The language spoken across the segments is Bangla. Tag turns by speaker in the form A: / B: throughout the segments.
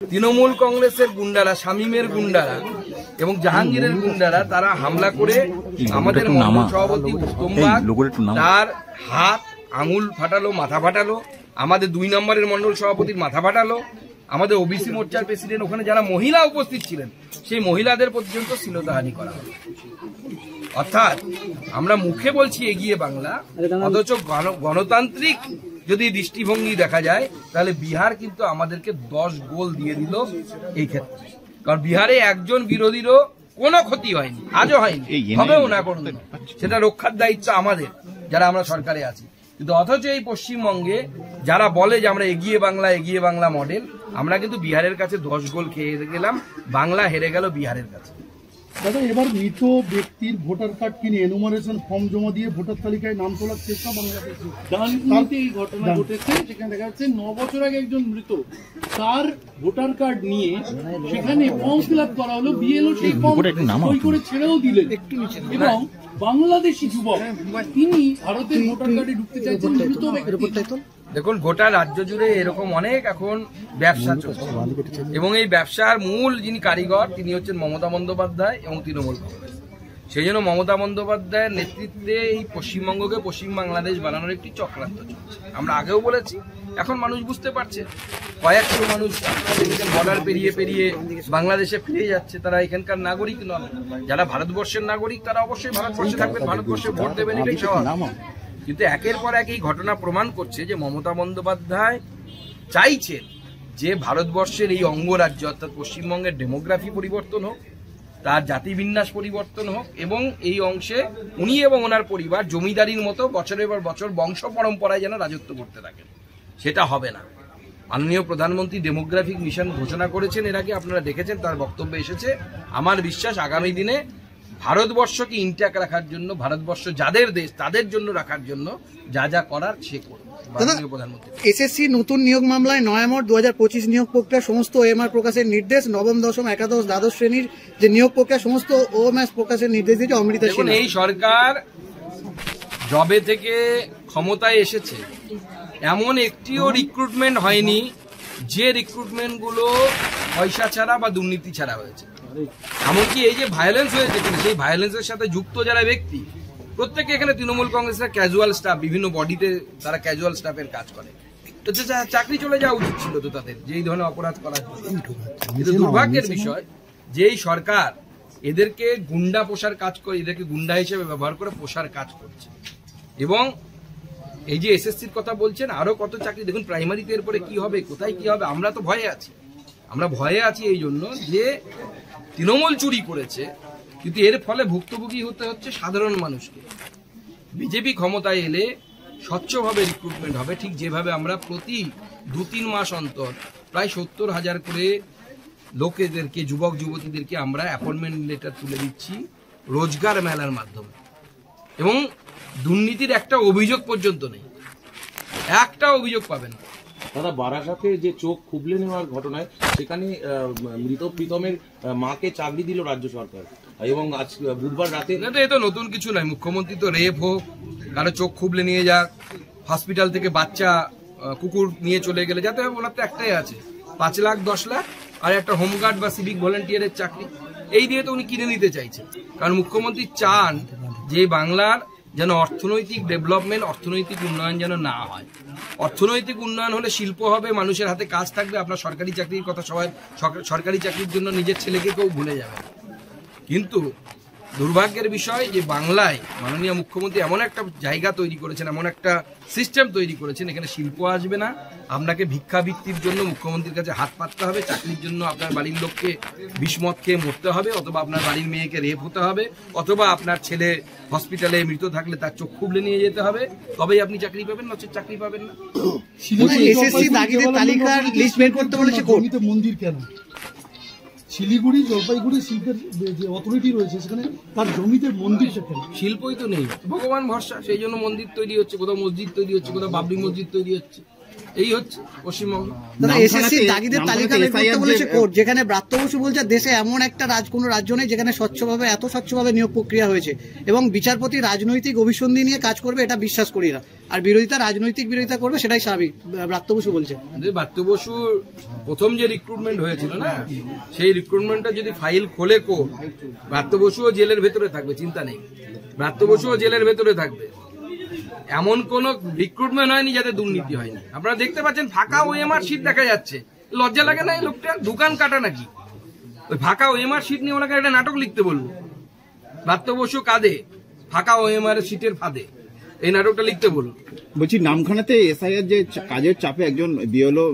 A: তৃণমূল কংগ্রেসের গুন্ডারা, শামীমের গুন্ডারা এবং জাহাঙ্গীরের গুন্ডারা তারা হামলা করে আমাদের সভাপতি উত্তম বাগ তার হাত আঙুল ফাটালো, মাথা ফাটালো, আমাদের 2 নম্বরের মন্ডল সভাপতির মাথা ফাটালো, আমাদের ওবিসি মোর্চার প্রেসিডেন্ট ওখানে যারা মহিলা উপস্থিত ছিলেন সেই মহিলাদের পর্যন্ত শ্লীলতাহানি করা হলো। অর্থাৎ আমরা মুখে বলছি এগিয়ে বাংলা, অথচ গণতান্ত্রিক যদি দৃষ্টিভঙ্গি দেখা যায় তাহলে বিহার কিন্তু আমাদেরকে 10 গোল দিয়ে দিল এই ক্ষেত্রে। কারণ বিহারে একজন বিরোধীরও কোনো ক্ষতি হয়নি, আজও হয়নি, হবেও না কোনদিন। সেটা রক্ষার দায়িত্ব আমাদের যারা আমরা সরকারে আছি। কিন্তু অথচ এই পশ্চিমবঙ্গে যারা বলে যে আমরা এগিয়ে বাংলা মডেল, আমরা কিন্তু বিহারের কাছে 10 গোল খেয়ে গেলাম, বাংলা হেরে গেল বিহারের কাছে।
B: দাদা, এবার মৃত ব্যক্তির ভোটার কার্ড কিনে এনুমারেশন ফর্ম জমা দিয়ে ভোটার তালিকায় নাম তোলার চেষ্টা বাংলাদেশে এই ঘটনা ঘটেছে। সেখানে দেখা যাচ্ছে 9 বছর আগে একজন মৃত, তার ভোটার কার্ড নিয়ে সেখানে ফর্ম ফিল আপ করা হলো, বিএলও সেই ফর্ম সই করে ছেড়েও দিলেন এবং বাংলাদেশি যুবক তিনি ভারতের ভোটার কার্ডে ঢুকতে চাইছেন মৃত ব্যক্তি।
A: দেখুন, গোটা রাজ্য জুড়ে এরকম অনেক এখন ব্যবসা চলছে এবং এই ব্যবসার মূল যিনি কারিগর তিনি হচ্ছেন মমতা বন্দ্যোপাধ্যায় এবং তৃণমূল কংগ্রেস। সেই জন্য মমতা বন্দ্যোপাধ্যায়ের নেতৃত্বে এই পশ্চিমবঙ্গকে পশ্চিম বাংলাদেশ বানানোর একটি চক্রান্ত চলছে। আমরা আগেও বলেছি, এখন মানুষ বুঝতে পারছে। কয়েকশো মানুষ বর্ডার পেরিয়ে বাংলাদেশে ফিরে যাচ্ছে, তারা এখানকার নাগরিক নন। যারা ভারতবর্ষের নাগরিক তারা অবশ্যই ভারতবর্ষে থাকবেন, ভারতবর্ষে ভোট দেবেন, এটাই স্বাভাবিক। কিন্তু একের পর এক এই ঘটনা প্রমাণ করছে যে মমতা বন্দ্যোপাধ্যায় চাইছেন যে ভারতবর্ষের এই অঙ্গরাজ্য অর্থাৎ পশ্চিমবঙ্গের ডেমোগ্রাফি পরিবর্তন হোক, তার জাতিবিন্যাস পরিবর্তন হোক এবং এই অংশে উনি এবং ওনার পরিবার জমিদারির মতো বছরের পর বছর বংশ পরম্পরায় যেন রাজত্ব করতে থাকেন। সেটা হবে না। মাননীয় প্রধানমন্ত্রী ডেমোগ্রাফিক মিশন ঘোষণা করেছেন, এর আগে আপনারা দেখেছেন তার বক্তব্য এসেছে। আমার বিশ্বাস আগামী দিনে ভারতবর্ষকে ইনট্যাক্ট রাখার জন্য, ভারতবর্ষ যাদের দেশ তাদের জন্য রাখার জন্য যা যা করার সে করবে।
C: এসএসসি নতুন নিয়োগ মামলায় নভেম্বর 2025 নিয়োগ প্রক্রিয়া সমস্ত ওএমআর প্রকাশের নির্দেশ, নবম, দশম, একাদশ, দ্বাদশ শ্রেণীর যে নিয়োগ প্রক্রিয়া সমস্ত ওএমআর প্রকাশের নির্দেশ দিয়েছে অমৃতা সিনহা।
A: এই সরকার জবে থেকে ক্ষমতায় এসেছে এমন একটিও রিক্রুটমেন্ট হয়নি যে রিক্রুটমেন্টগুলো পয়সা ছাড়া বা দুর্নীতি ছাড়া হয়েছে। এমনকি এই যে ভায়োলেন্স হয়েছে সেই ভায়োলেন্সের সাথে যুক্ত যারা ব্যক্তি প্রত্যেকে এখানে তৃণমূল কংগ্রেসের ক্যাজুয়াল স্টাফ, বিভিন্ন বডিতে তারা ক্যাজুয়াল স্টাফের কাজ করে। তো চাকরি চলে যাওয়া উচিত ছিল তো তাদের, যে এই ধরনের অপরাধ করার জন্য। কিন্তু দুর্ভাগ্যের বিষয় যে এই সরকার এদেরকে গুন্ডা পোষার কাজ করে, এদেরকে গুন্ডা হিসেবে ব্যবহার করে পোষার কাজ করছে। এবং এই যে এসএসসির কথা বলছেন, আরো কত চাকরি দেখুন, প্রাইমারিতে এরপরে কি হবে, কোথায় কি হবে, আমরা তো ভয়ে আছি। আমরা ভয়ে আছি এই জন্য যে তৃণমূল চুরি করেছে, কিন্তু এর ফলে ভুক্তভোগী হতে হচ্ছে সাধারণ মানুষকে। বিজেপি ক্ষমতায় এলে স্বচ্ছভাবে রিক্রুটমেন্ট হবে, ঠিক যেভাবে আমরা প্রতি 2-3 মাস অন্তর প্রায় 70,000 করে লোকেদেরকে, যুবক যুবতীদেরকে আমরা অ্যাপয়েন্টমেন্ট লেটার তুলে দিচ্ছি রোজগার মেলার মাধ্যমে। এবং দুর্নীতির একটা অভিযোগ পর্যন্ত নেই, একটা অভিযোগ পাবেন না।
D: দাদা, বারাসাতে যে চোখ খুবলে নেওয়ার ঘটনায় সেখানে মৃত প্রীতমের মাকে চাকরি দিল রাজ্য সরকার এবং আজ বুধবার রাতে।
A: এ তো নতুন কিছু নয়। মুখ্যমন্ত্রী তো রেপ হোক, কারো চোখ খুবলে নিয়ে যাক, হসপিটাল থেকে বাচ্চা কুকুর নিয়ে চলে গেলে, যাতে ওনার তো একটাই আছে 5 লাখ 10 লাখ আর একটা হোমগার্ড বা সিভিক ভলেন্টিয়ারের চাকরি, এই দিয়ে তো উনি কিনে নিতে চাইছেন। কারণ মুখ্যমন্ত্রী চান যে বাংলার যেন অর্থনৈতিক ডেভেলপমেন্ট, অর্থনৈতিক উন্নয়ন যেন না হয়। অর্থনৈতিক উন্নয়ন হলে শিল্প হবে, মানুষের হাতে কাজ থাকবে। আপনার সরকারি চাকরির কথা সবাই, সরকারি চাকরির জন্য নিজের ছেলেকে কেউ ভুলে যাবে। কিন্তু দুর্ভাগ্যের বিষয় যে বাংলায় মাননীয় মুখ্যমন্ত্রী এমন একটা জায়গা তৈরি করেছেন, এমন একটা সিস্টেম তৈরি করেছেন, এখানে শিল্প আসবে না। আপনাকে ভিক্ষাবৃত্তির জন্য মুখ্যমন্ত্রীর কাছে হাত পাততে হবে, চাকরির জন্য আপনার বাড়ির লোককে বিষমদ খেয়ে মরতে হবে, অথবা আপনার বাড়ির মেয়েকে রেপ হতে হবে, অথবা আপনার ছেলে হসপিটালে মৃত থাকলে তার চোখ খুবলে নিয়ে যেতে হবে, তবেই আপনি চাকরি পাবেন, নচেত চাকরি পাবেন না।
C: এসএসসি দাগিদের তালিকার লিস্ট বের করতে বলেছে কোর্ট।
B: মন্দির কেন শিলিগুড়ি, জলপাইগুড়ি শিল্পের যে অথরিটি রয়েছে সেখানে তার জমিতে মন্দির সেখানে
A: শিল্পই তো নেই, ভগবান ভরসা, সেই জন্য মন্দির তৈরি হচ্ছে, কোথাও মসজিদ তৈরি হচ্ছে, কোথাও বাবরি মসজিদ তৈরি হচ্ছে। এই হচ্ছে পশ্চিমবঙ্গ।
C: এসএসসি দাগিদের তালিকা বের করতে বলেছে কোর্ট, যেখানে ব্রাত্য বসু বলছে দেশে এমন একটা কোনো রাজ্য নেই যেখানে এত স্বচ্ছভাবে নিয়োগ প্রক্রিয়া হয়েছে, এবং বিচারপতি রাজনৈতিক অভিসন্ধি নিয়ে কাজ করবে এটা বিশ্বাস করি না, আর বিরোধিতা রাজনৈতিক বিরোধিতা করবে সেটাই স্বাভাবিক, ব্রাত্য বসু বলছে।
A: ব্রাত্য বসু প্রথম যে রিক্রুটমেন্ট হয়েছিল না, সেই রিক্রুটমেন্টটা যদি ফাইল খোলে কোর্ট, ব্রাত্য বসুও জেলের ভেতরে থাকবে, চিন্তা নেই, ব্রাত্য বসুও জেলের ভেতরে থাকবে। এমন কোন রিক্রুটমেন্ট হয়নি যাতে দুর্নীতি হয়নি। আপনারা দেখতে পাচ্ছেন ফাঁকা ওএমআর শিট দেখা যাচ্ছে, লজ্জা লাগে না? এই লোকটা দোকান কাটা নাকি? ওই ফাঁকা ওএমআর শিট নিয়ে ওনাকে একটা নাটক লিখতে বলবো, ব্রাত্য বসু কাঁদে ফাঁকা ওএমআর শিটের ফাঁদে, এই নাটকটা লিখতে বলবো।
E: বলছি নামখানাতে এসআইআর যে কাজের চাপে একজন বিএলও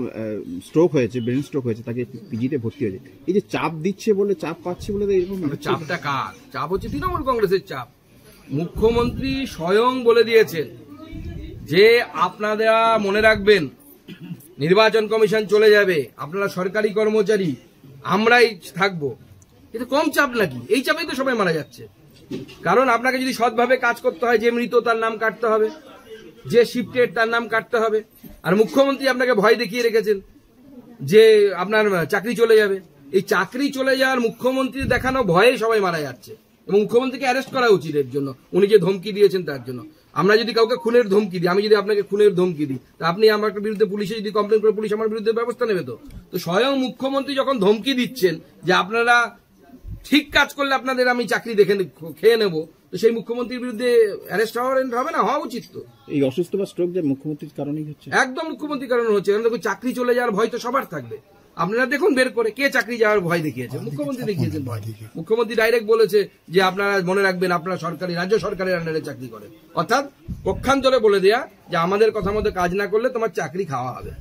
E: স্ট্রোক হয়েছে, ব্রেন স্ট্রোক হয়েছে, তাকে পিজিতে ভর্তি হয়েছে, এই যে চাপ দিচ্ছে বলে, চাপ পাচ্ছে বলে এরকম
A: চাপটা কার? চাপ হচ্ছে তৃণমূল কংগ্রেসের চাপ। মুখ্যমন্ত্রী স্বয়ং বলে দিয়েছেন যে আপনারা মনে রাখবেন নির্বাচন কমিশন চলে যাবে, আপনারা সরকারি কর্মচারী, আমরাই থাকবো। এটা কম চাপ নাকি? এই চাপেই তো সবাই মারা যাচ্ছে। কারণ আপনাকে যদি সৎভাবে কাজ করতে হয়, যে মৃত তার নাম কাটতে হবে, যে শিফটেড তার নাম কাটতে হবে। আর মুখ্যমন্ত্রী আপনাকে ভয় দেখিয়ে রেখেছেন যে আপনার চাকরি চলে যাবে। এই চাকরি চলে যাওয়ার মুখ্যমন্ত্রী দেখানো ভয়ে সবাই মারা যাচ্ছে, এবং মুখ্যমন্ত্রীকে অ্যারেস্ট করা উচিত এর জন্য, উনি যে ধমকি দিয়েছেন তার জন্য। আমরা যদি কাউকে খুনের ধমকি দিই, আমি যদি আপনাকে খুনের ধমকি দিই, তা আপনি আমার বিরুদ্ধে পুলিশে যদি কমপ্লেন করে, পুলিশ আমার বিরুদ্ধে ব্যবস্থা নেবে তো? তো স্বয়ং মুখ্যমন্ত্রী যখন ধমকি দিচ্ছেন যে আপনারা ঠিক কাজ করলে আপনাদের আমি চাকরি দেখে খেয়ে নেব, তো সেই মুখ্যমন্ত্রীর বিরুদ্ধে অ্যারেস্ট হবে না? হওয়া উচিত তো।
E: এই অসুস্থ বা স্ট্রোক যে মুখ্যমন্ত্রীর কারণেই হচ্ছে,
A: একদম মুখ্যমন্ত্রীর কারণে হচ্ছে। কারণ দেখুন, চাকরি চলে যাওয়ার ভয় তো সবার থাকবে। আপনারা দেখুন বের করে কে চাকরি যাওয়ার ভয় দেখিয়েছে? মুখ্যমন্ত্রী দেখিয়েছেন ভয়। মুখ্যমন্ত্রী ডাইরেক্ট বলেছে যে আপনারা মনে রাখবেন আপনারা সরকারি, রাজ্য সরকারের আন্ডারে চাকরি করেন, অর্থাৎ পক্ষান্তরে বলে দেয়া যে আমাদের কথা মতো কাজ না করলে তোমার চাকরি খাওয়া হবে।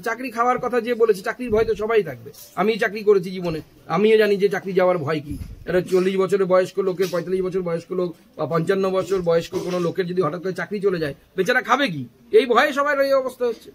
A: চাকরি খাওয়ার কথা যে বলেছে, চাকরির ভয় তো সবাই থাকবে। আমি চাকরি করেছি জীবনে, আমিও জানি যে চাকরি যাওয়ার ভয় কি। এটা 40 বছরের বয়স্ক লোকের, 45 বছর বয়স্ক লোক বা 55 বছর বয়স্ক কোনো লোকের যদি হঠাৎ করে চাকরি চলে যায়, বেচারা খাবে কি? এই ভয়ে সবাই এই অবস্থা হচ্ছে।